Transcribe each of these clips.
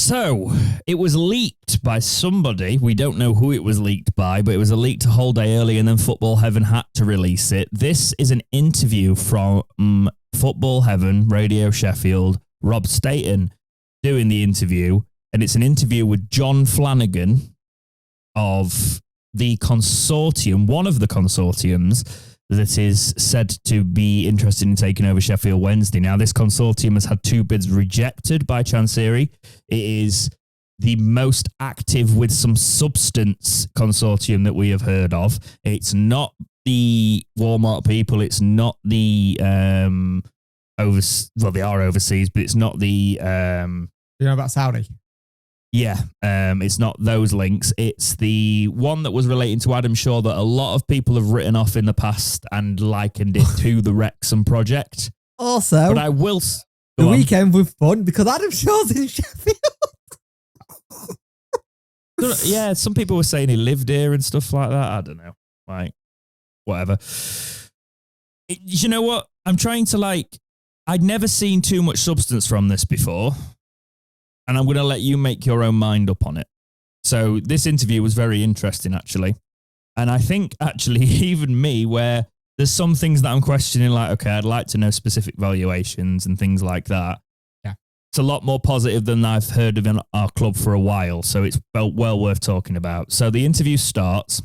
So, it was leaked by somebody. We don't know who it was leaked by, but it was a leaked a whole day early, and then Football Heaven had to release it. This is an interview from Football Heaven, Radio Sheffield, Rob Staten doing the interview, and it's an interview with John Flanagan of the consortium, one of the consortiums that is said to be interested in taking over Sheffield Wednesday. Now, this consortium has had 2 bids rejected by Chancery. It is the most active with some substance consortium that we have heard of. It's not the Walmart people. It's not the they are overseas, but it's not the you know about Saudi? Yeah, it's not those links. It's the one that was relating to Adam Shaw that a lot of people have written off in the past and likened it to the Wrexham project. Also, but I will. The weekend was fun because Adam Shaw's in Sheffield. Yeah, some people were saying he lived here and stuff like that. I don't know, like whatever. You know what? I'm trying to I'd never seen too much substance from this before. And I'm going to let you make your own mind up on it. So this interview was very interesting, actually. And I think, actually, even me, where there's some things that I'm questioning, like, okay, I'd like to know specific valuations and things like that. Yeah. It's a lot more positive than I've heard of in our club for a while. So it's well worth talking about. So the interview starts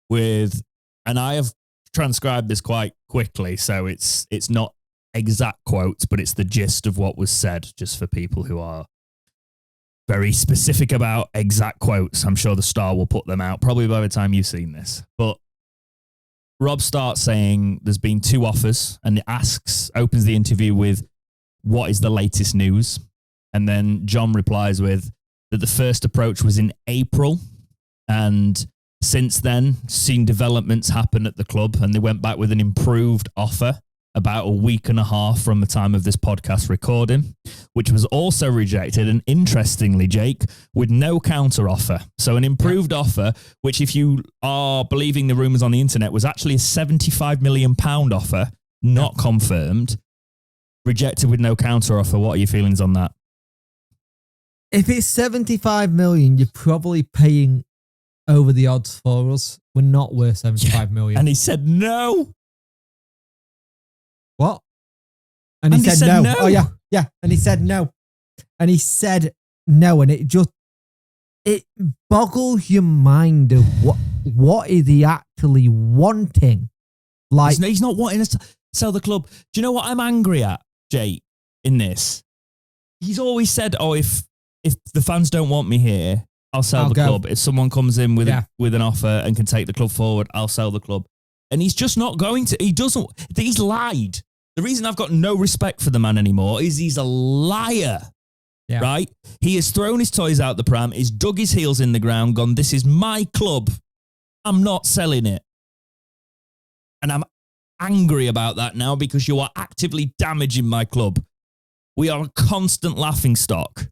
with, and I have transcribed this quite quickly, so it's not exact quotes, but it's the gist of what was said, just for people who are very specific about exact quotes. I'm sure the Star will put them out probably by the time you've seen this. But Rob starts saying there's been 2 offers, and it opens the interview with, what is the latest news? And then John replies with that the first approach was in April, and since then seen developments happen at the club, and they went back with an improved offer about a week and a half from the time of this podcast recording, which was also rejected. And interestingly, Jake, with no counter offer. So an improved offer, which if you are believing the rumours on the internet, was actually a £75 million offer, not confirmed, rejected with no counter offer. What are your feelings on that? If it's 75 million, you're probably paying over the odds for us. We're not worth 75 million. And he said no. What? And he said no. Oh, yeah. Yeah. And he said no. And he said no. And it boggles your mind of what is he actually wanting? Like, he's not wanting us to sell the club. Do you know what I'm angry at, Jay, in this? He's always said, if the fans don't want me here, I'll sell the club. If someone comes in with an offer and can take the club forward, I'll sell the club. And he's just not going to. He's lied. The reason I've got no respect for the man anymore is he's a liar, right? He has thrown his toys out the pram, he's dug his heels in the ground, gone, this is my club, I'm not selling it. And I'm angry about that now because you are actively damaging my club. We are a constant laughingstock.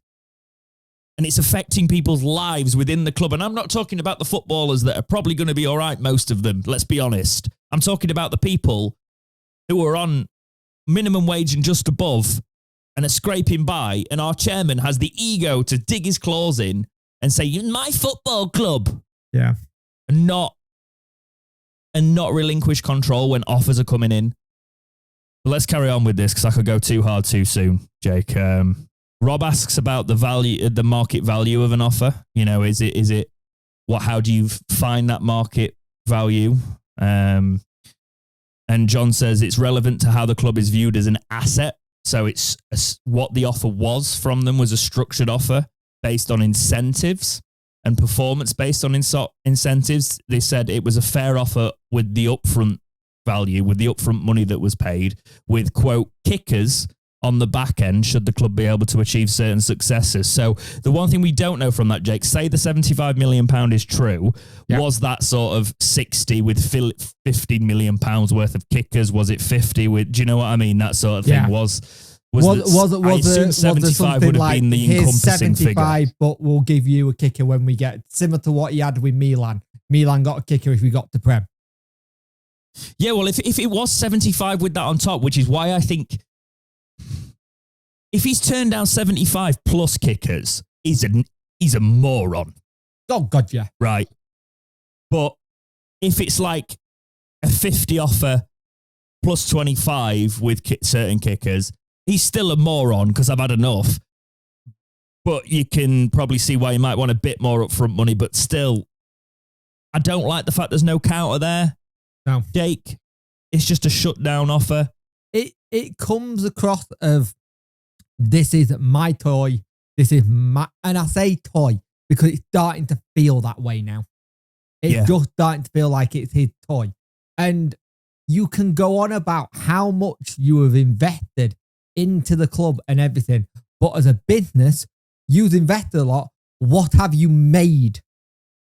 And it's affecting people's lives within the club. And I'm not talking about the footballers that are probably going to be all right, most of them, let's be honest. I'm talking about the people who are on minimum wage and just above and are scraping by, and our chairman has the ego to dig his claws in and say, you're my football club. Yeah. And not relinquish control when offers are coming in. But let's carry on with this because I could go too hard too soon, Jake. Rob asks about the market value of an offer. You know, is it how do you find that market value? And John says it's relevant to how the club is viewed as an asset. So it's what the offer was from them was a structured offer based on incentives and performance based on incentives. They said it was a fair offer with the upfront value, with the upfront money that was paid, with, quote, kickers on the back end should the club be able to achieve certain successes. So the one thing we don't know from that, Jake, say the £75 million is true, was that sort of 60 with £50 million worth of kickers? Was it 50 with, do you know what I mean? That sort of thing was it 75 would have been the encompassing 75 figure. But we'll give you a kicker when we get, similar to what he had with Milan. Milan got a kicker if we got to Prem. Yeah, well, if it was 75 with that on top, which is why I think if he's turned down 75 plus kickers, he's a moron. Oh, God, yeah. Right. But if it's like a 50 offer plus 25 with certain kickers, he's still a moron because I've had enough. But you can probably see why you might want a bit more upfront money. But still, I don't like the fact there's no counter there. No. Jake, it's just a shutdown offer. It comes across of, this is my toy. This is my, and I say toy because it's starting to feel that way now. It's just starting to feel like it's his toy. And you can go on about how much you have invested into the club and everything. But as a business, you've invested a lot. What have you made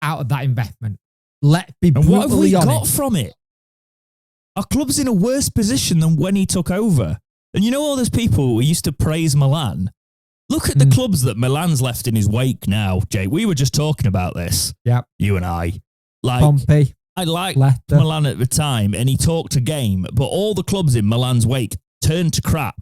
out of that investment? Let's be brutally honest. And what have we got from it? Our club's in a worse position than when he took over. And you know all those people who used to praise Milan? Look at the clubs that Milan's left in his wake now, Jake. We were just talking about this. Yeah. You and I. Like, Pompey. I liked Milan at the time, and he talked a game, but all the clubs in Milan's wake turned to crap.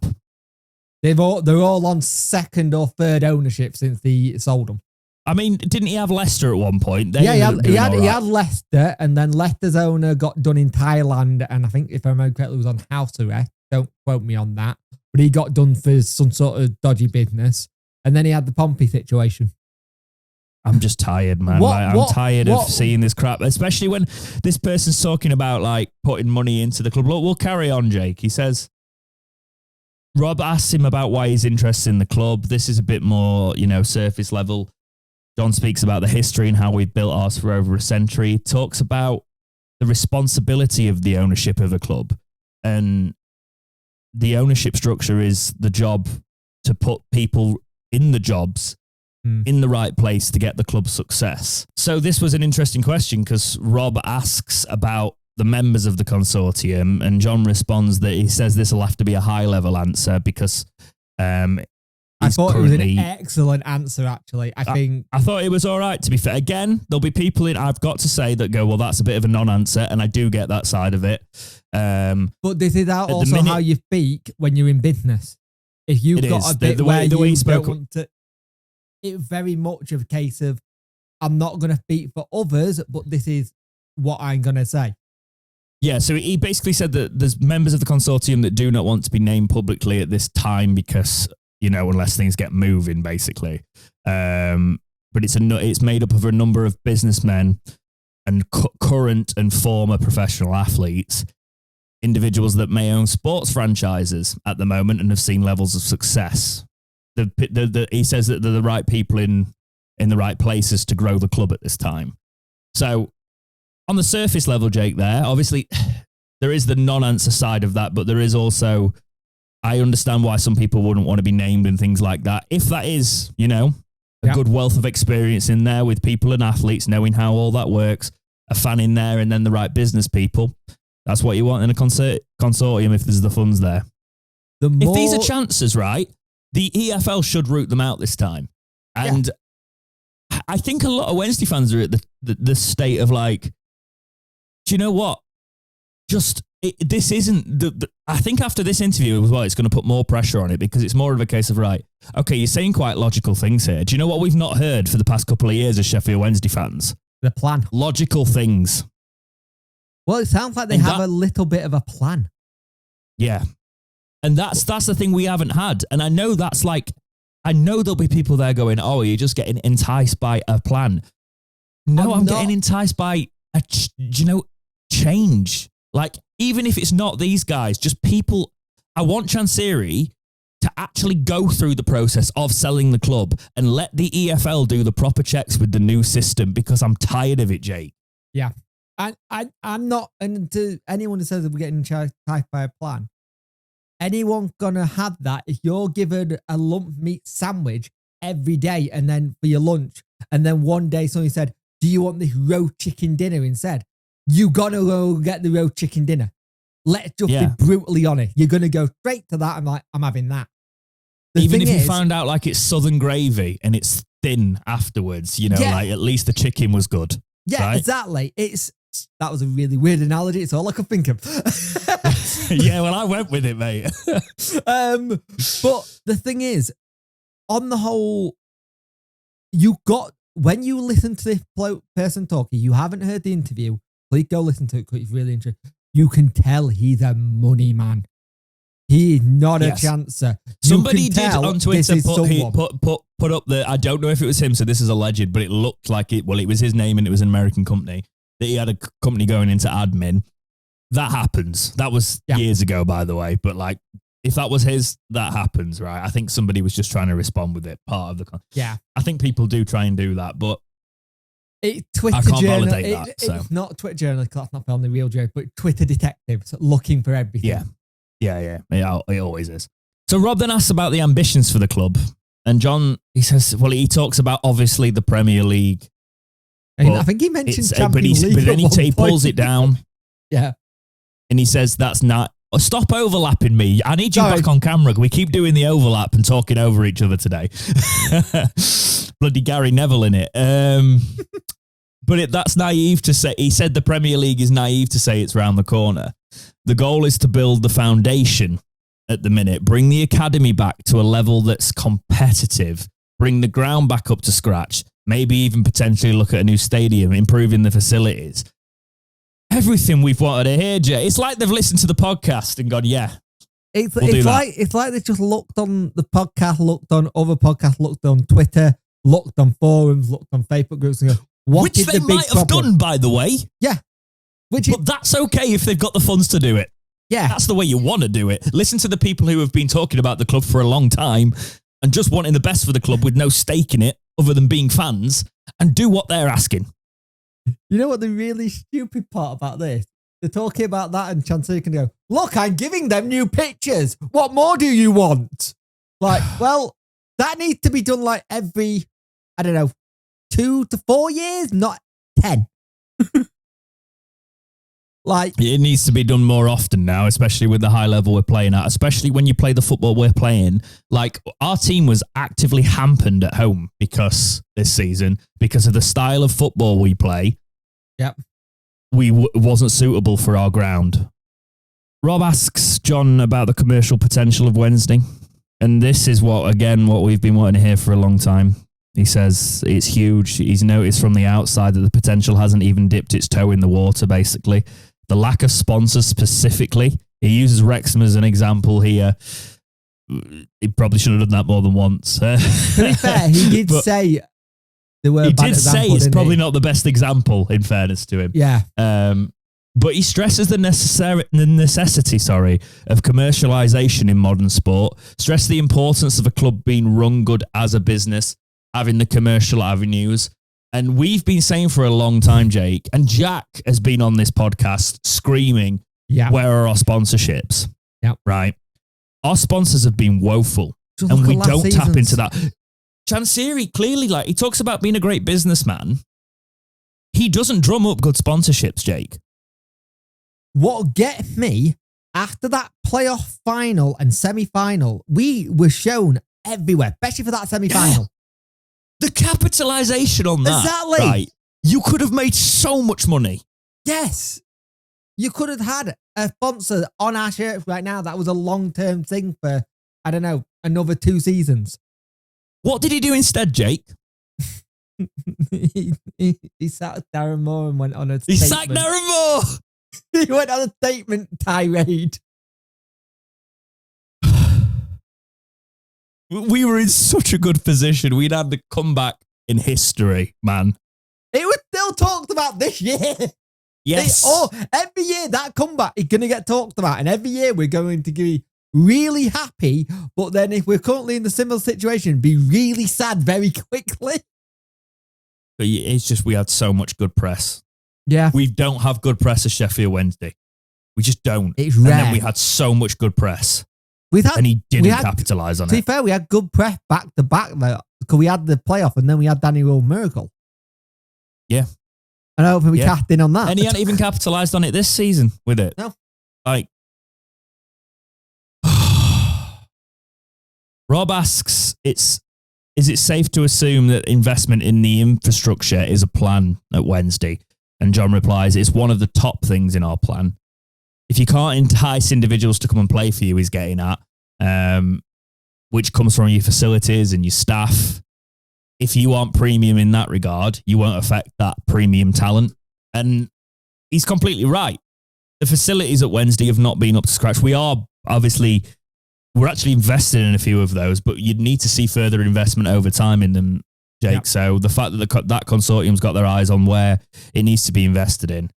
They're all on second or third ownership since he sold them. I mean, didn't he have Leicester at one point? He had Leicester, and then Leicester's owner got done in Thailand, and I think, if I remember correctly, was on house arrest. Don't quote me on that. But he got done for some sort of dodgy business, and then he had the Pompey situation. I'm just tired, man. I'm tired of seeing this crap, especially when this person's talking about like putting money into the club. Look, we'll carry on, Jake. He says, Rob asks him about why he's interested in the club. This is a bit more, surface level. John speaks about the history and how we've built ours for over a century. He talks about the responsibility of the ownership of a club. And the ownership structure is the job to put people in the jobs in the right place to get the club's success. So this was an interesting question because Rob asks about the members of the consortium, and John responds that he says this will have to be a high-level answer because I thought it was an excellent answer, actually. I thought it was all right, to be fair. Again, there'll be people I've got to say that go, well, that's a bit of a non-answer, and I do get that side of it. But this is also how you speak when you're in business. If you've got a bit where you don't want to... It's very much of a case of, I'm not going to speak for others, but this is what I'm going to say. Yeah, so he basically said that there's members of the consortium that do not want to be named publicly at this time because, unless things get moving, basically. But it's made up of a number of businessmen and current and former professional athletes, individuals that may own sports franchises at the moment and have seen levels of success. He says that they're the right people in the right places to grow the club at this time. So on the surface level, Jake, there, obviously there is the non-answer side of that, but there is also, I understand why some people wouldn't want to be named and things like that. If that is, a good wealth of experience in there with people and athletes, knowing how all that works, a fan in there, and then the right business people, that's what you want in a consortium if there's the funds there. If these are chances, right, the EFL should root them out this time. And I think a lot of Wednesday fans are at the state of like, do you know what? This isn't I think after this interview as well, it's going to put more pressure on it because it's more of a case of, right, okay, you're saying quite logical things here. Do you know what we've not heard for the past couple of years as Sheffield Wednesday fans? The plan. Logical things. Well, it sounds like they have a little bit of a plan. Yeah. And that's the thing we haven't had. And I know I know there'll be people there going, oh, you're just getting enticed by a plan. No, I'm getting enticed by change. Like, even if it's not these guys, just people, I want Chansiri to actually go through the process of selling the club and let the EFL do the proper checks with the new system because I'm tired of it, Jake. Yeah. I'm not, and to anyone who says that we're getting enticed by a plan, anyone gonna have that if you're given a lump meat sandwich every day and then for your lunch, and then one day somebody said, do you want this roast chicken dinner instead? You gotta go get the roast chicken dinner. Let's just be brutally honest. You're gonna go straight to that. I'm like, I'm having that. Even if you found out like it's southern gravy and it's thin afterwards, like at least the chicken was good. Yeah, right? Exactly. That was a really weird analogy. It's all I could think of. Yeah, well, I went with it, mate. But the thing is, on the whole, when you listen to this person talking, you haven't heard the interview, please go listen to it because it's really interesting. You can tell he's a money man. He is not a chancer. Somebody did on Twitter put up I don't know if it was him, so this is alleged, but it looked like it was his name and it was an American company, that he had a company going into admin. That happens. That was years ago, by the way, but like, if that was his, that happens, right? I think somebody was just trying to respond with it, part of the... Yeah. I think people do try and do that, but Twitter I can't validate that. It's not Twitter journalist, that's not on the real joke, but Twitter detectives looking for everything. Yeah. It always is. So Rob then asks about the ambitions for the club. And John, he says, well, he talks about obviously the Premier League. I think he mentioned Champions League. But then he pulls it down. Yeah. And he says, that's not... Oh, stop overlapping me. I need you back on camera. We keep doing the overlap and talking over each other today. Bloody Gary Neville in it. But that's naive to say. He said the Premier League is naive to say it's round the corner. The goal is to build the foundation at the minute, bring the academy back to a level that's competitive, bring the ground back up to scratch, maybe even potentially look at a new stadium, improving the facilities. Everything we've wanted to hear, Jay. It's like they've listened to the podcast and gone, yeah. It's like they just looked on the podcast, looked on other podcasts, looked on Twitter, looked on forums, looked on Facebook groups and go, which they might have done, by the way. Yeah. But that's okay if they've got the funds to do it. Yeah. That's the way you want to do it. Listen to the people who have been talking about the club for a long time and just wanting the best for the club with no stake in it other than being fans, and do what they're asking. You know what the really stupid part about this? They're talking about that and Chancellor can go, look, I'm giving them new pictures. What more do you want? Like, well, that needs to be done like every, 2 to 4 years, not 10. Like, it needs to be done more often now, especially with the high level we're playing at, especially when you play the football we're playing. Like, our team was actively hampered at home because of the style of football we play. Yep. Wasn't suitable for our ground. Rob asks John about the commercial potential of Wednesday. And this is what we've been wanting to hear for a long time. He says it's huge. He's noticed from the outside that the potential hasn't even dipped its toe in the water, basically. The lack of sponsors specifically. He uses Wrexham as an example here. He probably should have done that more than once. To be fair, he did say there were. He did say it's probably not the best example, in fairness to him. Yeah. But he stresses the necessity of commercialisation in modern sport. Stress the importance of a club being run good as a business, having the commercial avenues. And we've been saying for a long time, Jake, and Jack has been on this podcast screaming, where are our sponsorships? Yeah. Right. Our sponsors have been woeful. And we don't tap into that. Chansiri, clearly, he talks about being a great businessman. He doesn't drum up good sponsorships, Jake. What gets me, after that playoff final and semi-final, we were shown everywhere, especially for that semi-final. Yeah. The capitalisation on that. Exactly. Right. You could have made so much money. Yes. You could have had a sponsor on our shirts right now. That was a long-term thing for, another 2 seasons. What did he do instead, Jake? he sat Darren Moore and went on a statement. He sacked Darren Moore! He went on a statement tirade. We were in such a good position. We'd had the comeback in history, man. It was still talked about this year. Yes. Every year that comeback is going to get talked about. And every year we're going to be really happy. But then if we're currently in the similar situation, be really sad very quickly. But it's just we had so much good press. Yeah. We don't have good press as Sheffield Wednesday. We just don't. It's rare. And then we had so much good press. And he didn't capitalise on it. To be fair, we had good press back to back though, because we had the playoff and then we had Danny Rule Miracle. Yeah. And hopefully we cashed in on that. And he hadn't even capitalised on it this season with it. No. Rob asks, is it safe to assume that investment in the infrastructure is a plan at Wednesday? And John replies, it's one of the top things in our plan. if you can't entice individuals to come and play for you, he's getting at, which comes from your facilities and your staff. If you aren't premium in that regard, you won't affect that premium talent. And he's completely right. The facilities at Wednesday have not been up to scratch. We're actually invested in a few of those, but you'd need to see further investment over time in them, Jake. Yep. So the fact that that consortium's got their eyes on where it needs to be invested in.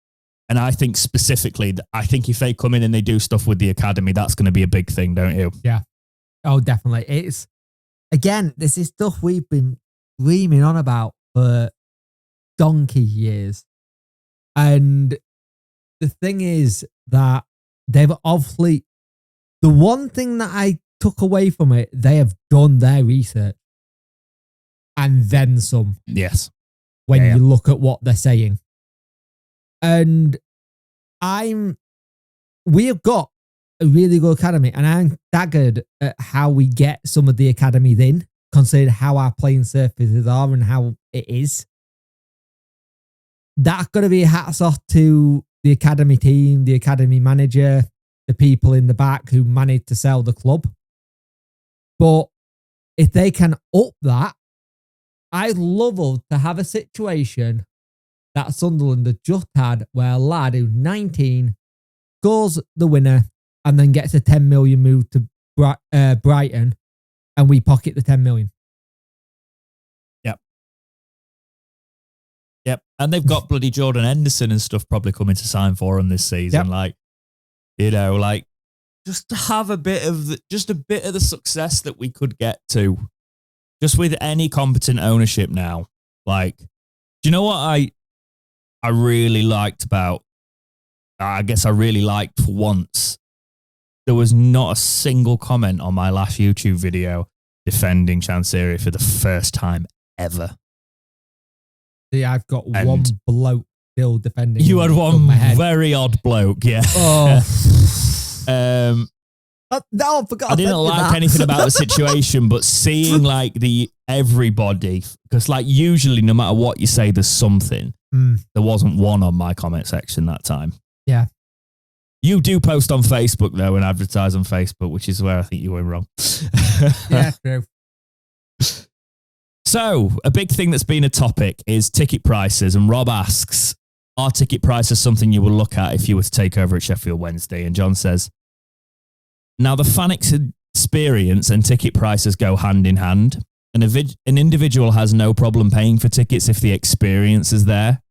And I think specifically, if they come in and they do stuff with the academy, that's going to be a big thing, don't you? Yeah. Oh, definitely. This is stuff we've been dreaming on about for donkey years. And the thing is that they've obviously, the one thing that I took away from it, they have done their research and then some. Yes. When you look at what they're saying. And we have got a really good academy, and I'm staggered at how we get some of the academies in, considering how our playing surfaces are and how it is. That's got to be hats off to the academy team, the academy manager, the people in the back who managed to sell the club. But if they can up that, I'd love to have a situation that Sunderland had just had where a lad who's 19 scores the winner and then gets a 10 million move to Brighton, and we pocket the 10 million. Yep. And they've got bloody Jordan Henderson and stuff probably coming to sign for them this season. Yep. Just to have a bit of the success that we could get to just with any competent ownership now. Do you know what I really liked about, I really liked for once, there was not a single comment on my last YouTube video defending Chancery for the first time ever. See, I've got one bloke still defending. You had one very odd bloke, yeah. Oh. No, I forgot. I didn't like anything about the situation, but seeing everybody, because usually no matter what you say, there's something. There wasn't one on my comment section that time. Yeah. You do post on Facebook though and advertise on Facebook, which is where I think you went wrong. Yeah, true. So a big thing that's been a topic is ticket prices. And Rob asks, are ticket prices something you will look at if you were to take over at Sheffield Wednesday? And John says, now the fan experience and ticket prices go hand in hand. An individual has no problem paying for tickets if the experience is there.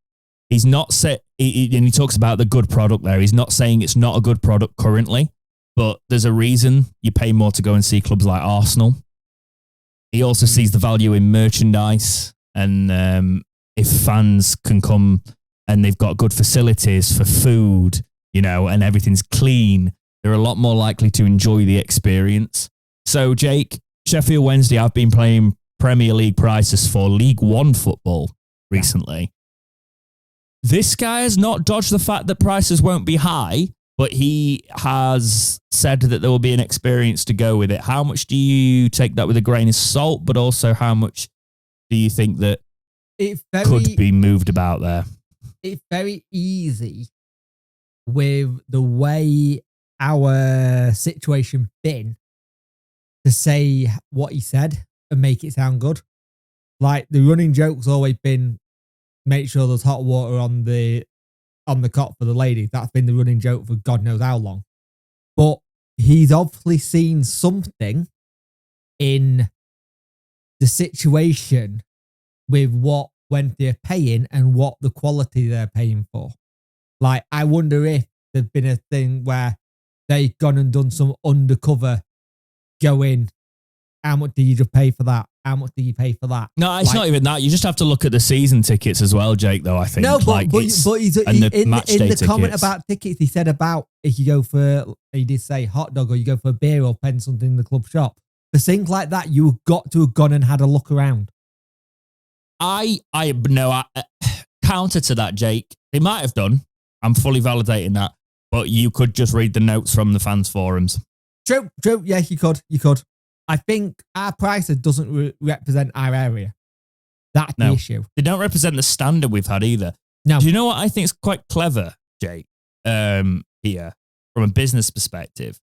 He's not and he talks about the good product there. He's not saying it's not a good product currently, but there's a reason you pay more to go and see clubs like Arsenal. He also sees the value in merchandise, and if fans can come and they've got good facilities for food, and everything's clean, they're a lot more likely to enjoy the experience. So, Jake, Sheffield Wednesday, I've been playing Premier League prices for League One football recently. This guy has not dodged the fact that prices won't be high, but he has said that there will be an experience to go with it. How much do you take that with a grain of salt, but also how much do you think that could be moved about there? It's very easy with the way our situation been to say what he said and make it sound good. The running joke's always been, make sure there's hot water on the cot for the ladies. That's been the running joke for God knows how long. But he's obviously seen something in the situation with what they're paying and what the quality they're paying for. I wonder if there's been a thing where they've gone and done some undercover going, how much do you just pay for that? How much do you pay for that? No, it's not even that. You just have to look at the season tickets as well, Jake, though, I think. No, but in the comment about tickets, he said about if you go for, he did say hot dog, or you go for a beer or pen something in the club shop. For things like that, you've got to have gone and had a look around. Counter to that, Jake. They might have done. I'm fully validating that. But you could just read the notes from the fans' forums. True. Yeah, you could. I think our prices doesn't represent our area. That's the issue. They don't represent the standard we've had either. No. Do you know what I think is quite clever, Jake, here from a business perspective,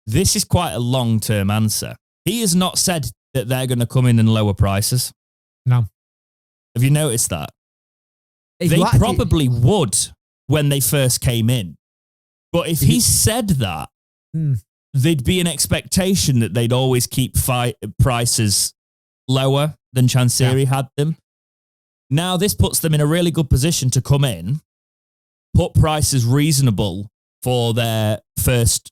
this is quite a long-term answer. He has not said that they're going to come in and lower prices. No. Have you noticed that? They probably would when they first came in. But if he said that, there'd be an expectation that they'd always keep prices lower than Chansiri had them. Now this puts them in a really good position to come in, put prices reasonable for their first,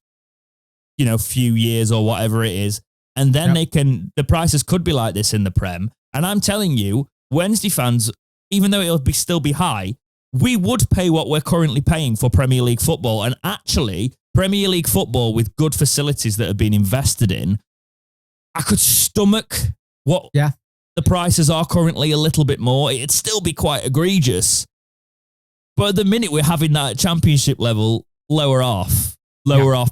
few years or whatever it is. And then the prices could be like this in the Prem. And I'm telling you, Wednesday fans, even though it'll still be high, we would pay what we're currently paying for Premier League football. And actually, Premier League football with good facilities that have been invested in, I could stomach what the prices are currently a little bit more. It'd still be quite egregious. But at the minute, we're having that Championship level lower off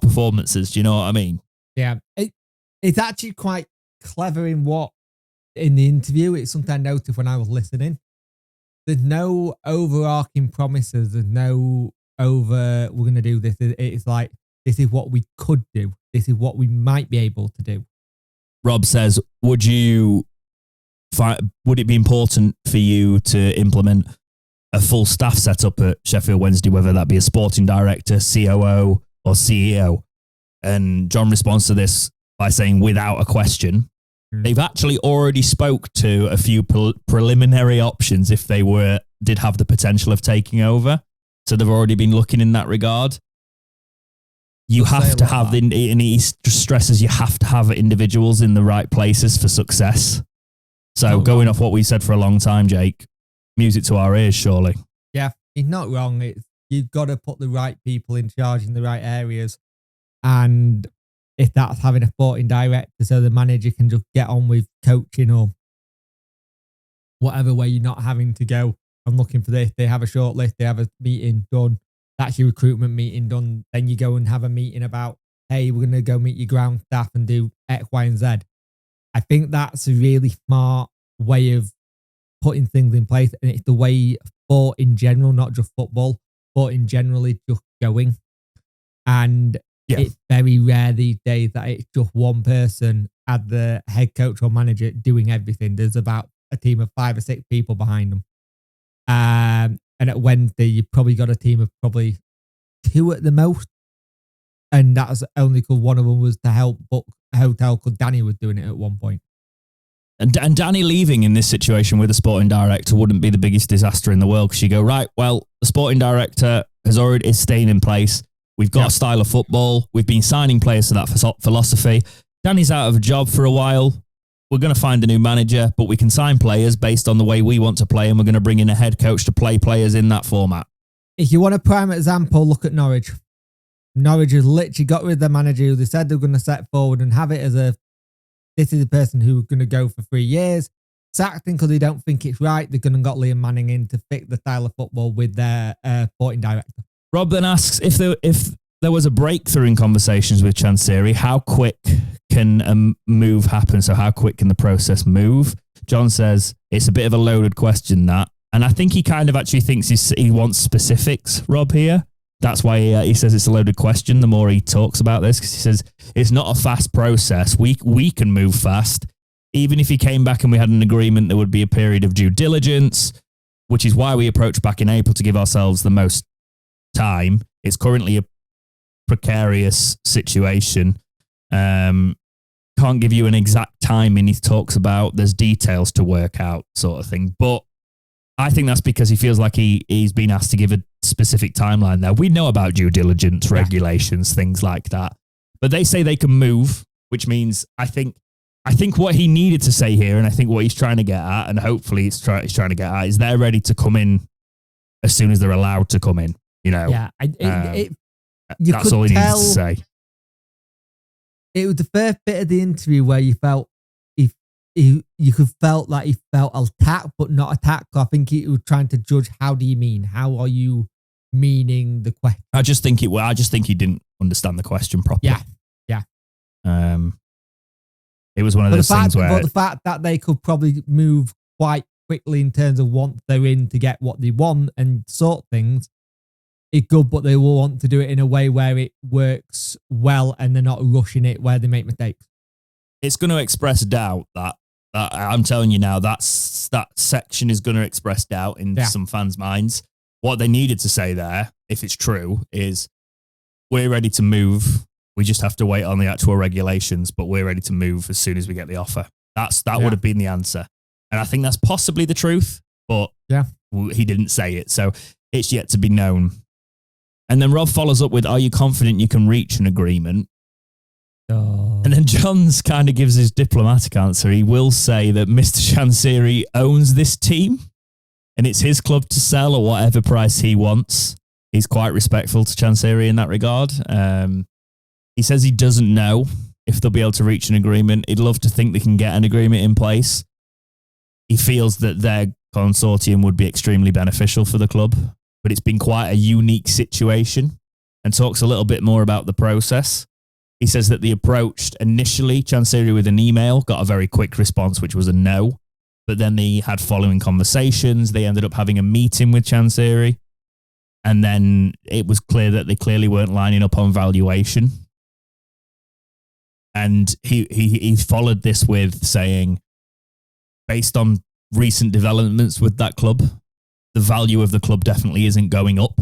performances. Do you know what I mean? Yeah. It's actually quite clever in the interview. It's something I noticed when I was listening. There's no overarching promises. There's no we're going to do this. It's like, this is what we could do. This is what we might be able to do. Rob says, would it be important for you to implement a full staff setup at Sheffield Wednesday, whether that be a sporting director, COO or CEO? And John responds to this by saying, without a question. They've actually already spoke to a few preliminary options if they did have the potential of taking over. So they've already been looking in that regard. You have to have, and he stresses, you have to have individuals in the right places for success. So going off what we said for a long time, Jake, music to our ears, surely. Yeah, he's not wrong. You've got to put the right people in charge in the right areas. And if that's having a sporting director so the manager can just get on with coaching or whatever way, you're not having to go, I'm looking for this. They have a short list. They have a meeting done. That's your recruitment meeting done. Then you go and have a meeting about, hey, we're going to go meet your ground staff and do X, Y, and Z. I think that's a really smart way of putting things in place. And it's the way sport in general, not just football, sport in general is just going. And it's very rare these days that it's just one person as the head coach or manager doing everything. There's about a team of 5 or 6 people behind them. And at Wednesday, you've probably got a team of probably 2 at the most. And that's only because one of them was to help book a hotel because Danny was doing it at one point. And Danny leaving in this situation with a sporting director wouldn't be the biggest disaster in the world, because you go, right, well, the sporting director is staying in place. We've got a style of football. We've been signing players to that philosophy. Danny's out of a job for a while. We're going to find a new manager, but we can sign players based on the way we want to play, and we're going to bring in a head coach to play players in that format. If you want a prime example, look at Norwich. Norwich has literally got rid of their manager who they said they were going to set forward and have it as this is a person who's going to go for 3 years. Sacked him because they don't think it's right. They're going to got Liam Manning in to fit the style of football with their sporting director. Rob then asks, if there was a breakthrough in conversations with Chansiri, how quick can a move happen? So how quick can the process move? John says it's a bit of a loaded question, that. And I think he kind of actually thinks he wants specifics, Rob, here. That's why he says it's a loaded question the more he talks about this, because he says it's not a fast process. We can move fast. Even if he came back and we had an agreement, there would be a period of due diligence, which is why we approached back in April to give ourselves the most time. It's currently a precarious situation. Can't give you an exact timing. He talks about there's details to work out, sort of thing. But I think that's because he feels like he's been asked to give a specific timeline there. We know about due diligence, regulations, things like that. But they say they can move, which means I think what he needed to say here, and I think what he's trying to get at, and hopefully he's trying to get at, is they're ready to come in as soon as they're allowed to come in. You know, that's all he needs to say. It was the first bit of the interview where you felt you could felt like he felt attacked, but not attacked. I think he was trying to judge. How do you mean? How are you meaning the question? I just think he didn't understand the question properly. Yeah. It was one of those things where, but the fact that they could probably move quite quickly in terms of once they're in to get what they want and sort things, it's good, but they will want to do it in a way where it works well and they're not rushing it where they make mistakes. It's going to express doubt that I'm telling you now, that section is going to express doubt in some fans' minds. What they needed to say there, if it's true, is we're ready to move. We just have to wait on the actual regulations, but we're ready to move as soon as we get the offer. That would have been the answer. And I think that's possibly the truth, but he didn't say it. So it's yet to be known. And then Rob follows up with, are you confident you can reach an agreement? And then Johns kind of gives his diplomatic answer. He will say that Mr. Chansiri owns this team and it's his club to sell at whatever price he wants. He's quite respectful to Chansiri in that regard. He says he doesn't know if they'll be able to reach an agreement. He'd love to think they can get an agreement in place. He feels that their consortium would be extremely beneficial for the club, but it's been quite a unique situation, and talks a little bit more about the process. He says that they approached initially Chansiri with an email, got a very quick response, which was a no. But then they had following conversations. They ended up having a meeting with Chansiri. And then it was clear that they clearly weren't lining up on valuation. And he followed this with saying, based on recent developments with that club, the value of the club definitely isn't going up.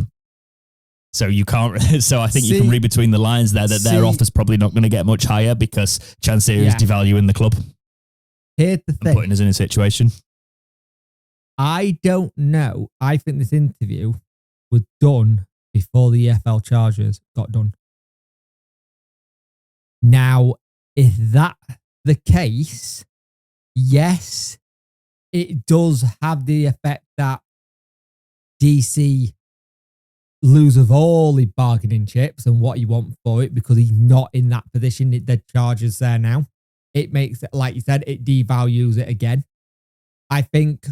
So you can't. So I think you can read between the lines there that their offer's probably not going to get much higher because Chansiri is devaluing the club. Here's the thing. Putting us in a situation. I don't know. I think this interview was done before the EFL charges got done. Now, if that's the case, yes, it does have the effect that DC loses all his bargaining chips and what he wants for it because he's not in that position. The charges there now. It makes it, like you said, it devalues it again. I think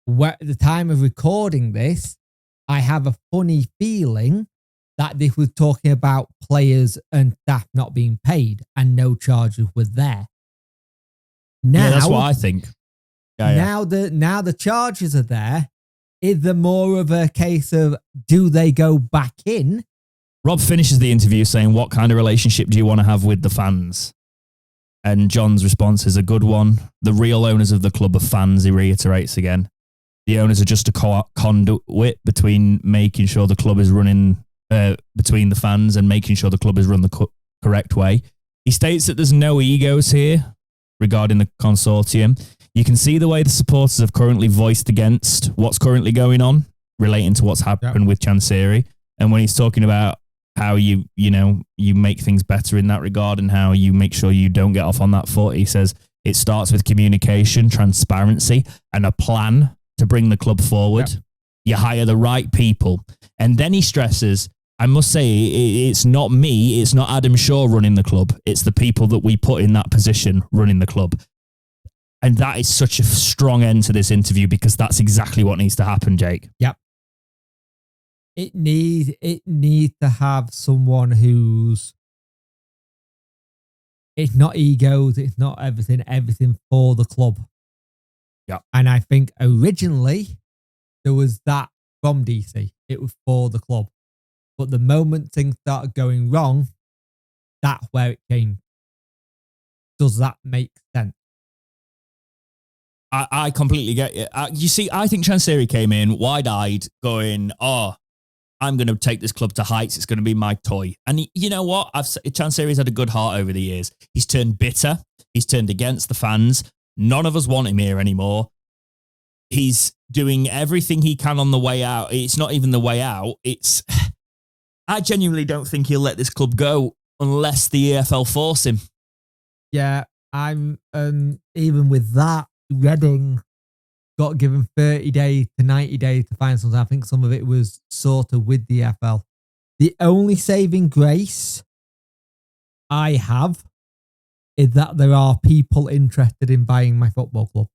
at the time of recording this, I have a funny feeling that this was talking about players and staff not being paid and no charges were there. Now, that's what I think. Now the charges are there. Is there more of a case of do they go back in? Rob finishes the interview saying, what kind of relationship do you want to have with the fans? And John's response is a good one. The real owners of the club are fans, he reiterates again. The owners are just a conduit between making sure the club is running, between the fans and making sure the club is run the correct way. He states that there's no egos here regarding the consortium. You can see the way the supporters have currently voiced against what's currently going on relating to what's happened with Chansiri. And when he's talking about how you make things better in that regard and how you make sure you don't get off on that foot, he says it starts with communication, transparency, and a plan to bring the club forward. Yep. You hire the right people. And then he stresses, I must say, it's not me, it's not Adam Shaw running the club. It's the people that we put in that position running the club. And that is such a strong end to this interview because that's exactly what needs to happen, Jake. Yep. It needs to have someone who's, it's not egos, it's not everything for the club. Yeah. And I think originally there was that from DC. It was for the club. But the moment things started going wrong, that's where it changed. Does that make sense? I completely get it. You see, I think Chansiri came in wide-eyed going, I'm going to take this club to heights. It's going to be my toy. And you know what? Chansiri's had a good heart over the years. He's turned bitter. He's turned against the fans. None of us want him here anymore. He's doing everything he can on the way out. It's not even the way out. I genuinely don't think he'll let this club go unless the EFL force him. Yeah, I'm even with that, Reading got given 30 days to 90 days to find something. I think some of it was sorted with the EFL. The only saving grace I have is that there are people interested in buying my football club.